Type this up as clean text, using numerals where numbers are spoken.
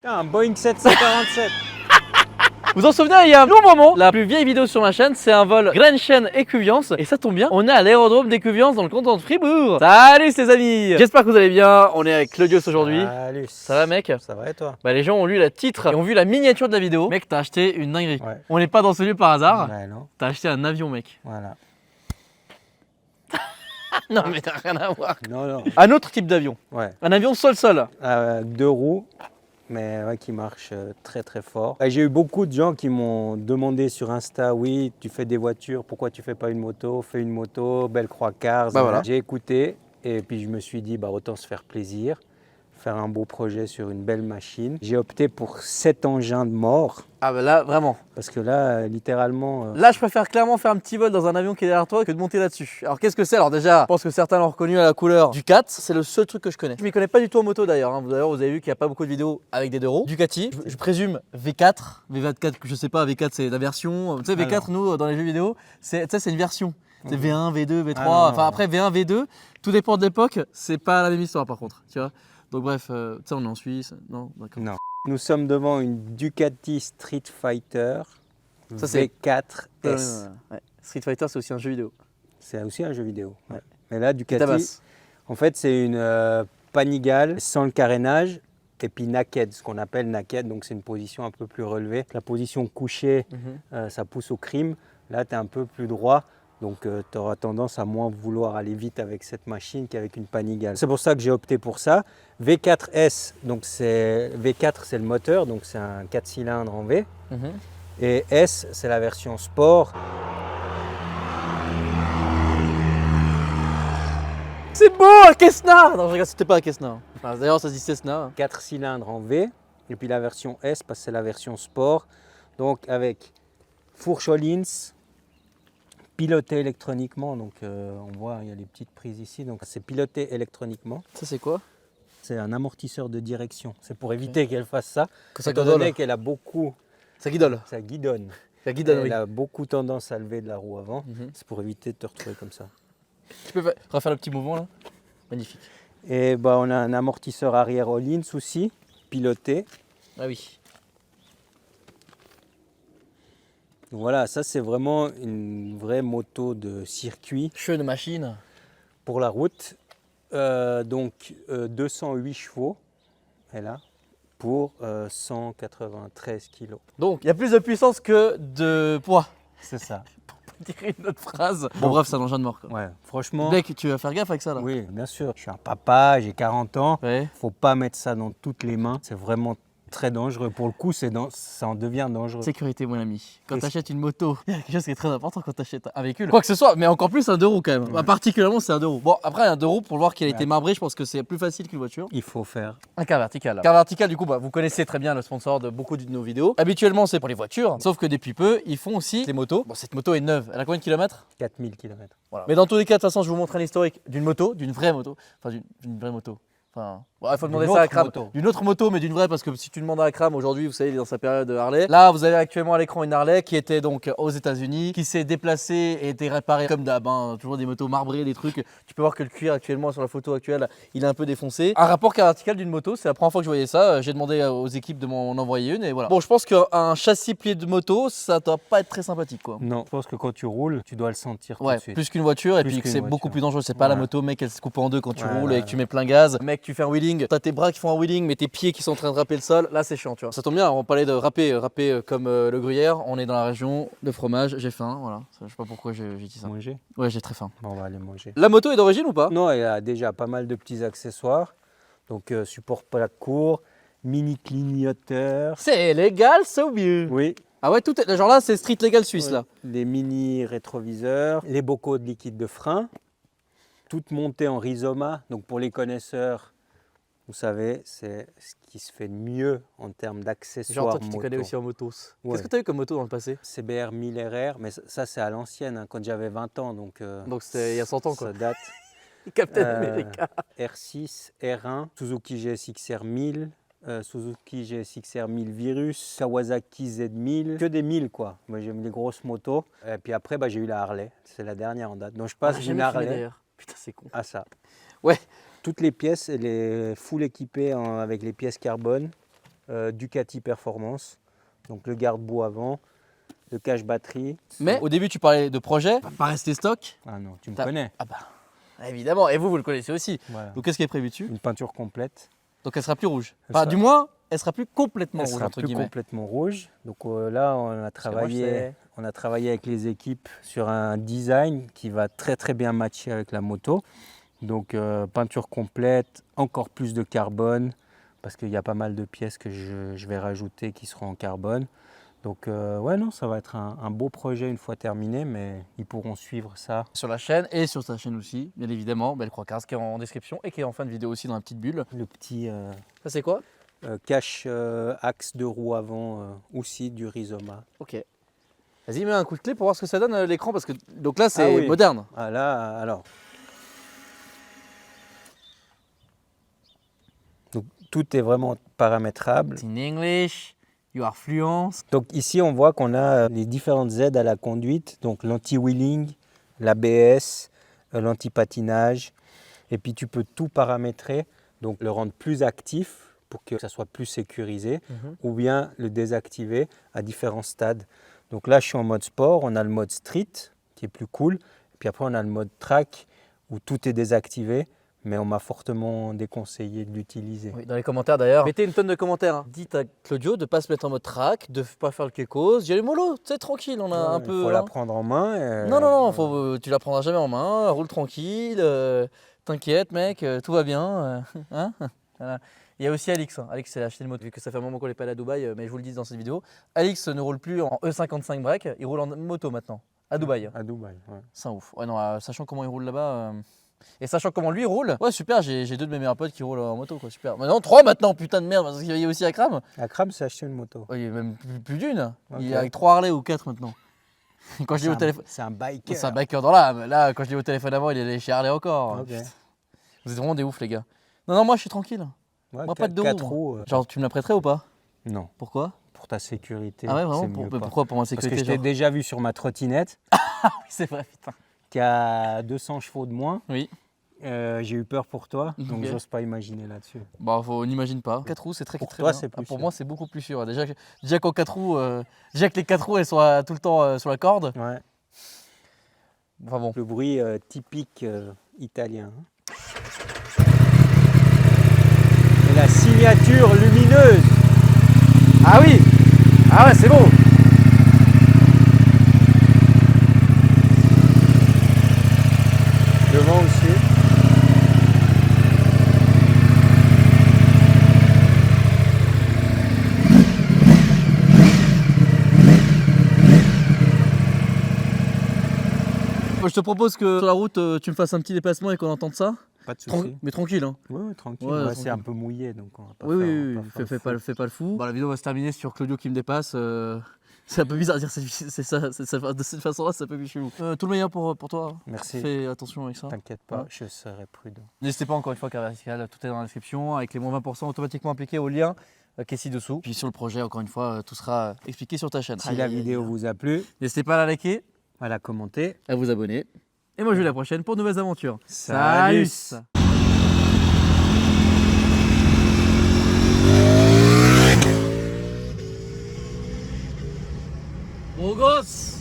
Un Boeing 747. Vous en souvenez, il y a un long moment, la plus vieille vidéo sur ma chaîne, c'est un vol Grenchen Écuviance. Et ça tombe bien, on est à l'aérodrome d'Écuviance dans le canton de Fribourg. Salut les amis, j'espère que vous allez bien. On est avec Claudius aujourd'hui. Salut. Ça va mec? Ça va et toi? Bah les gens ont lu le titre et ont vu la miniature de la vidéo. Mec, t'as acheté une dinguerie. Ouais. On n'est pas dans ce lieu par hasard. Ouais, non. T'as acheté un avion mec. Voilà. Non mais t'as rien à voir. Non. Un autre type d'avion. Ouais. Un avion sol-sol. 2 roues, mais ouais, qui marche très très fort. Et j'ai eu beaucoup de gens qui m'ont demandé sur Insta, oui, tu fais des voitures, pourquoi tu fais pas une moto? Fais une moto, belle croix Cars. Bah voilà. J'ai écouté et puis je me suis dit, bah autant se faire plaisir, faire un beau projet sur une belle machine. J'ai opté pour 7 engins de mort. Ah bah là, vraiment. Parce que là, littéralement... Là, je préfère clairement faire un petit vol dans un avion qui est derrière toi que de monter là-dessus. Alors, qu'est-ce que c'est? Alors, déjà, je pense que certains l'ont reconnu à la couleur Ducat. C'est le seul truc que je connais. Je m'y connais pas du tout en moto d'ailleurs. D'ailleurs, vous avez vu qu'il n'y a pas beaucoup de vidéos avec des 2 roues. Ducati, je présume V4. V24, je sais pas, V4 c'est la version. Tu sais, V4, Alors. nous, dans les jeux vidéo, c'est une version. C'est V1, V2, V3. Ah, non, enfin, non. après, V1, V2, tout dépend de l'époque. C'est pas la même histoire par contre. Tu vois. Donc, bref, tu sais, on est en Suisse. Non, d'accord. Non. Nous sommes devant une Ducati Street Fighter Ça, c'est- V4S. Ouais. Street Fighter, c'est aussi un jeu vidéo. C'est aussi un jeu vidéo. Ouais. Mais là, Qui Ducati, tabasse. en fait, c'est une Panigale sans le carénage et puis naked, ce qu'on appelle naked. Donc, c'est une position un peu plus relevée. La position couchée, ça pousse au crime. Là, tu es un peu plus droit. Donc, tu auras tendance à moins vouloir aller vite avec cette machine qu'avec une Panigale. C'est pour ça que j'ai opté pour ça. V4S, donc V4, c'est le moteur, donc c'est un 4 cylindres en V. Mhm. Et S, c'est la version sport. C'est beau, un Cessna! Non, je regarde, c'était pas un Cessna. Enfin, d'ailleurs, ça se dit Cessna. 4 cylindres en V. Et puis la version S, parce que c'est la version sport. Donc avec fourche Hollins, piloté électroniquement. Donc on voit, il y a les petites prises ici. Donc c'est piloté électroniquement. Ça, c'est quoi? C'est un amortisseur de direction. C'est pour éviter qu'elle fasse ça. Que ça Étant gondole. donné qu'elle a beaucoup, Ça guidole. ça guidonne. Ça guidole, Elle oui. a beaucoup tendance à lever de la roue avant. Mhm. C'est pour éviter de te retrouver comme ça. Tu peux refaire le petit mouvement là? Magnifique. Et bah, on a un amortisseur arrière Hollins aussi, piloté. Ah oui. Donc voilà, ça c'est vraiment une vraie moto de circuit Cheveux de machine. pour la route. 208 chevaux, elle a, pour 193 kilos. Donc, il y a plus de puissance que de poids. C'est ça. On dirait une autre phrase. Bon, bref, c'est un engin de mort quoi. Ouais, franchement, Mec, tu vas faire gaffe avec ça là. oui, bien sûr. Je suis un papa, j'ai 40 ans. Ouais. Faut pas mettre ça dans toutes les mains. C'est vraiment très dangereux. Pour le coup, ça en devient dangereux. Sécurité, mon ami. Quand Qu'est-ce- tu achètes une moto, il y a quelque chose qui est très important quand tu achètes un véhicule. Quoi que ce soit, mais encore plus un 2 roues quand même. Ouais. Particulièrement, c'est un 2 roues. Bon, après, un 2 roues, pour voir qu'il a été Ouais. marbré, je pense que c'est plus facile qu'une voiture. Il faut faire. Un car vertical. Car vertical, du coup, vous connaissez très bien le sponsor de beaucoup de nos vidéos. Habituellement, c'est pour les voitures, sauf que depuis peu, ils font aussi les motos. Bon, cette moto est neuve. Elle a combien de kilomètres? 4000 km. Voilà. Mais dans tous les cas, de toute façon, je vous montre un historique d'une moto, d'une vraie moto. Enfin, d'une vraie moto. Enfin, bon, il faut demander D'une ça à autre Kram. moto. D'une autre moto, mais d'une vraie, parce que si tu demandes à Kram aujourd'hui, vous savez, il est dans sa période de Harley. Là, vous avez actuellement à l'écran une Harley qui était donc aux États-Unis, qui s'est déplacée et été réparée comme d'hab. Toujours des motos marbrées, des trucs. Tu peux voir que le cuir actuellement sur la photo actuelle, il est un peu défoncé. Un rapport car vertical d'une moto, c'est la première fois que je voyais ça. J'ai demandé aux équipes de m'en envoyer une et voilà. Bon, je pense qu'un châssis plié de moto, ça doit pas être très sympathique, quoi. Non, je pense que quand tu roules, tu dois le sentir tout Ouais, de suite. plus qu'une voiture et Plus puis que qu'une c'est voiture. beaucoup plus dangereux. C'est pas la Ouais. moto, mec, elle se coupe en deux quand tu Ouais, roules ouais, et que tu mets plein gaz. Mec, tu fais un wheeling, t'as tes bras qui font un wheeling, mais tes pieds qui sont en train de râper le sol. Là, c'est chiant, tu vois. Ça tombe bien, on parlait de râper comme le gruyère. On est dans la région de fromage. J'ai faim, voilà. Je sais pas pourquoi j'ai dit ça. Manger. Ouais, j'ai très faim. Bon, on va aller manger. La moto est d'origine ou pas? Non, il y a déjà pas mal de petits accessoires. Donc, support plaque court, mini clignoteur. C'est légal, so mieux. Oui. Ah ouais, tout est. Genre là, c'est street légal suisse Ouais. là. Les mini rétroviseurs, les bocaux de liquide de frein, toutes montées en Rizoma. Donc, pour les connaisseurs, vous savez, c'est ce qui se fait de mieux en termes Genre, d'accessoires toi, tu t'y moto. connais aussi en motos. Ouais. Qu'est-ce que t'as eu comme moto dans le passé? CBR 1000 RR, mais ça c'est à l'ancienne, hein, quand j'avais 20 ans. Donc, Donc, c'était il y a 100 ans, quoi. Ça date. Captain Euh, America. R6, R1, Suzuki GSX-R 1000, Suzuki GSX-R 1000 Virus, Kawasaki Z1000, que des 1000 quoi. Moi j'aime les grosses motos. Et puis après j'ai eu la Harley, c'est la dernière en date. Donc je passe J'ai d'une jamais fumé, Harley d'ailleurs. Putain, c'est con. à ça. Ouais. Toutes les pièces, elle est full équipée avec les pièces carbone. Ducati Performance. Donc le garde-boue avant, le cache batterie. Mais au début, tu parlais de projet, pas rester stock. Ah non, tu me connais. Ah bah, évidemment. Et vous le connaissez aussi. Voilà. Donc, qu'est-ce qui est prévu dessus? Une peinture complète. Donc, elle sera plus rouge. Elle Enfin, sera- du moins, elle sera plus complètement Elle rouge, sera entre plus guillemets. complètement rouge. Donc là, Parce que moi, je sais. on a travaillé avec les équipes sur un design qui va très très bien matcher avec la moto. Donc peinture complète, encore plus de carbone, parce qu'il y a pas mal de pièces que je vais rajouter qui seront en carbone. Donc ouais, non, ça va être un beau projet une fois terminé, mais ils pourront suivre ça. Sur la chaîne et sur ta chaîne aussi, bien évidemment. Belle Croix-Cars qui est en description et qui est en fin de vidéo aussi dans la petite bulle. Le petit Ça, c'est quoi? cache axe de roue avant aussi du Rizoma. Ok. Vas-y, mets un coup de clé pour voir ce que ça donne l'écran parce que donc là, c'est Ah oui. moderne. Ah là, alors. Donc tout est vraiment paramétrable. It's in English, you are fluent. Donc ici, on voit qu'on a les différentes aides à la conduite, donc l'anti-wheeling, l'ABS, l'anti-patinage, et puis tu peux tout paramétrer, donc le rendre plus actif pour que ça soit plus sécurisé, ou bien le désactiver à différents stades. Donc là, je suis en mode sport, on a le mode street qui est plus cool, puis après on a le mode track où tout est désactivé, mais on m'a fortement déconseillé de l'utiliser. Oui, dans les commentaires d'ailleurs. Mettez une tonne de commentaires. Hein. Dites à Claudio de ne pas se mettre en mode track, de ne pas faire le kekos. J'ai les mollo, tu sais, tranquille, on a un peu. Il faut la prendre en main. Non, tu la prendras jamais en main. Roule tranquille, t'inquiète, mec, tout va bien. Hein voilà. Il y a aussi Alix. Alix s'est acheté une moto, vu que ça fait un moment qu'on n'est pas allé à Dubaï, mais je vous le dis dans cette vidéo. Alix ne roule plus en E55 break, il roule en moto maintenant, à Dubaï. À Dubaï, ouais. C'est un ouf. Ouais, non, sachant comment il roule là-bas. Et sachant comment lui roule, ouais super, j'ai 2 de mes meilleurs potes qui roulent en moto, quoi, super. Maintenant 3 maintenant, putain de merde, parce qu'il y a aussi Akram. Akram s'est acheté une moto. Ouais, il y a même plus d'une, Ok. il est avec 3 Harley ou 4 maintenant. Quand je dis au téléphone, C'est un biker. c'est un biker dans l'âme, là quand je dis au téléphone avant, il est allé chez Harley encore. Ok. Putain. Vous êtes vraiment des ouf les gars. Non, moi je suis tranquille. Ouais, Moi, pas de deux quatre roues, roues. Genre tu me la prêterais ou pas? Non, Pourquoi? pour ta sécurité. Ah ouais c'est vraiment? mieux pas. Pourquoi pour ma Parce que sécurité je t'ai genre déjà vu sur ma trottinette Oui c'est vrai putain. qui a 200 chevaux de moins. Oui. J'ai eu peur pour toi, donc Ok. j'ose pas imaginer là-dessus. Bon, on n'imagine pas. 4 roues, c'est très Pour très toi, bien. c'est plus Pour sûr. moi, c'est beaucoup plus sûr. Déjà qu'en 4 roues, déjà que les 4 roues elles soient tout le temps sur la corde. Ouais. Enfin bon. Le bruit typique italien. Et la signature lumineuse. Ah oui. Ah ouais, c'est beau. Devant aussi. Je te propose que sur la route, tu me fasses un petit déplacement et qu'on entende ça. Pas de souci. Mais tranquille. Hein. Ouais, tranquille. Ouais, Ouais, tranquille. c'est un peu mouillé, donc on va pas Oui, faire, oui, on oui. va pas faire le Fais fou. pas le fou. Bon, la vidéo va se terminer sur Claudio qui me dépasse. C'est un peu bizarre de dire de cette façon-là, c'est un peu plus chelou. Tout le meilleur pour toi. Merci. Fais attention avec ça. T'inquiète pas, Ouais. je serai prudent. N'hésitez pas encore une fois, Car Vertical, tout est dans la description avec les moins 20% automatiquement appliqués au lien qui est ci-dessous. Puis sur le projet, encore une fois, tout sera expliqué sur ta chaîne. Si la vidéo vous a plu, N'hésitez pas à la liker, à la commenter. à vous abonner. Et moi, je vous dis à la prochaine pour de nouvelles aventures. Salut. Beau gosse!